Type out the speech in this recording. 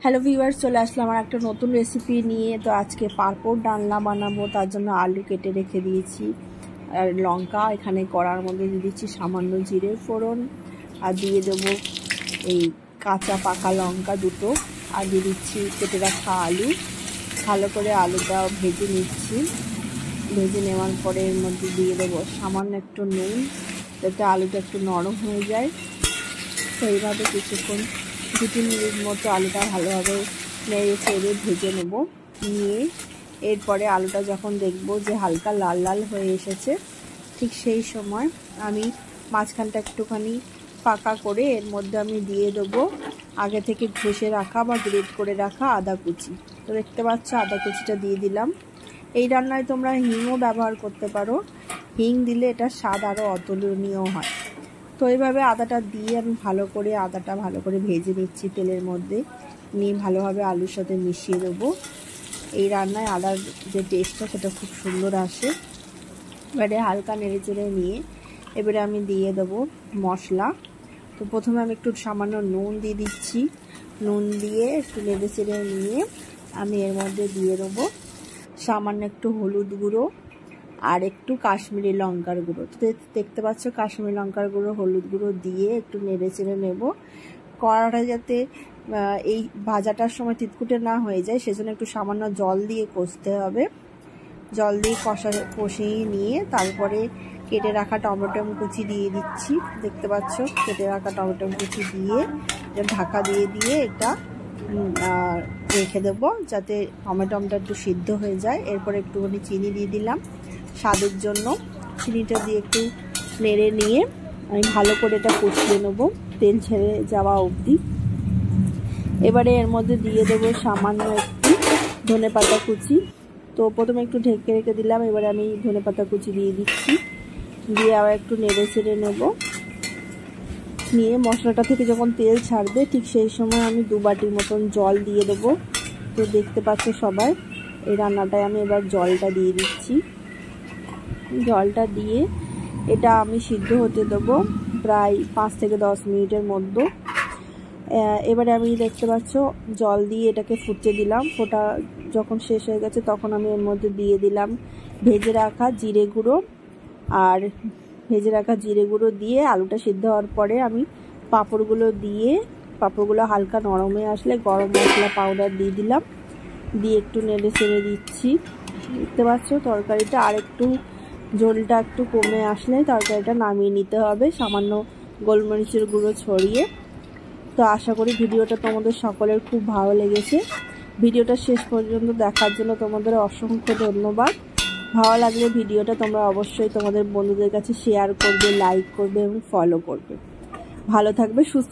Hello viewers, চলে আসলাম আমার একটা নতুন রেসিপি নিয়ে। তো আজকে পাঁপড় ডালনা বানাবো, তার জন্য আলু কেটে রেখে দিয়েছি আর লঙ্কা এখানে কড়ার মধ্যে দিয়ে দিচ্ছি সামান্য জিরে ফোড়ন, আর দিয়ে দেবো এই কাঁচা পাকা লঙ্কা দুটো, আর দিয়ে দিচ্ছি কেটে রাখা আলু। ভালো করে আলুটা ভেজে নিচ্ছি। ভেজে নেওয়ার পরে এর মধ্যে দিয়ে দেবো সামান্য একটু নুন, যাতে আলুটা একটু নরম হয়ে যায়। তো এইভাবে কিছুক্ষণ 2-3 মিনিট মতো আলুটা ভালোভাবে নেড়ে চেড়ে ভেজে নেব। নিয়ে এরপরে আলুটা যখন দেখব যে হালকা লাল লাল হয়ে এসেছে, ঠিক সেই সময় আমি মাঝখানটা একটুখানি ফাঁকা করে এর মধ্যে আমি দিয়ে দেবো আগে থেকে ঘষে রাখা বা গ্রেট করে রাখা আদা কুচি। তো দেখতে পাচ্ছ আদা কুচিটা দিয়ে দিলাম। এই রান্নায় তোমরা হিংও ব্যবহার করতে পারো, হিং দিলে এটা স্বাদ আরও অতুলনীয় হয়। তো এইভাবে আদাটা দিয়ে আমি ভালো করে ভেজে নিচ্ছি তেলের মধ্যে। নিয়ে ভালোভাবে আলুর সাথে মিশিয়ে দেবো। এই রান্নায় আদার যে টেস্টটা সেটা খুব সুন্দর আসে। এবারে হালকা নেড়ে চেড়ে নিয়ে এবারে আমি দিয়ে দেবো মশলা। তো প্রথমে আমি একটু সামান্য নুন দিয়ে দিচ্ছি। নুন দিয়ে একটু নেড়ে চেড়ে নিয়ে আমি এর মধ্যে দিয়ে দেবো সামান্য একটু হলুদ গুঁড়ো আর একটু কাশ্মীরি লঙ্কার গুঁড়ো। দেখতে পাচ্ছ কাশ্মীরি লঙ্কার গুঁড়ো, হলুদ গুঁড়ো দিয়ে একটু নেড়ে চেড়ে নেব। কড়াটা যাতে এই ভাজাটার সময় তিতকুটে না হয়ে যায়, সেজন্য একটু সামান্য জল দিয়ে কষতে হবে। জল দিয়ে কষিয়ে নিয়ে তারপরে কেটে রাখা টমেটো কুচি দিয়ে দিচ্ছি। দেখতে পাচ্ছ কেটে রাখা টমেটো কুচি দিয়ে ঢাকা দিয়ে এটা রেখে দেবো, যাতে টমেটোটা একটু সিদ্ধ হয়ে যায়। এরপরে একটুখানি চিনি দিয়ে দিলাম স্বাদের জন্য। চিনিটা দিয়ে একটু নেড়ে নিয়ে আমি ভালো করে এটা কষিয়ে নেবো তেল ছেড়ে যাওয়া অবধি। এবারে এর মধ্যে দিয়ে দেবো সামান্য একটু ধনেপাতা কুচি। তো প্রথমে একটু ঢেকে রেখে দিলাম, এবারে আমি ধনেপাতা কুচি দিয়ে দিচ্ছি। দিয়ে আবার একটু নেড়ে চেড়ে নেব। নিয়ে মশলাটা থেকে যখন তেল ছাড়বে ঠিক সেই সময় আমি 2 বাটির মতন জল দিয়ে দেবো। তো দেখতে পাচ্ছ সবাই এই রান্নাটায় আমি এবার জলটা দিয়ে দিচ্ছি। জলটা দিয়ে এটা আমি সিদ্ধ হতে দেবো প্রায় 5 থেকে 10 মিনিটের মধ্যে। এবারে আমি দেখতে পাচ্ছ জল দিয়ে এটাকে ফুটতে দিলাম। ফোটা যখন শেষ হয়ে গেছে তখন আমি এর মধ্যে দিয়ে দিলাম ভেজে রাখা জিরে গুঁড়ো। আর ভেজে রাখা জিরে গুঁড়ো দিয়ে আলুটা সিদ্ধ হওয়ার পরে আমি পাঁপড়গুলো হালকা নরম হয়ে আসলে গরম মশলা পাউডার দিয়ে দিলাম। দিয়ে একটু নেড়ে চেড়ে দিচ্ছি। দেখতে পাচ্ছ তরকারিটা আর একটু ঝোলটা একটু কমে আসলে তরকারিটা নামিয়ে নিতে হবে সামান্য গোলমরিচের গুঁড়ো ছড়িয়ে। তো আশা করি ভিডিওটা তোমাদের সকলের খুব ভালো লেগেছে। ভিডিওটা শেষ পর্যন্ত দেখার জন্য তোমাদের অসংখ্য ধন্যবাদ। ভালো লাগলে ভিডিওটা তোমরা অবশ্যই তোমাদের বন্ধুদের কাছে শেয়ার করবে, লাইক করবে এবং ফলো করবে। ভালো থাকবে, সুস্থ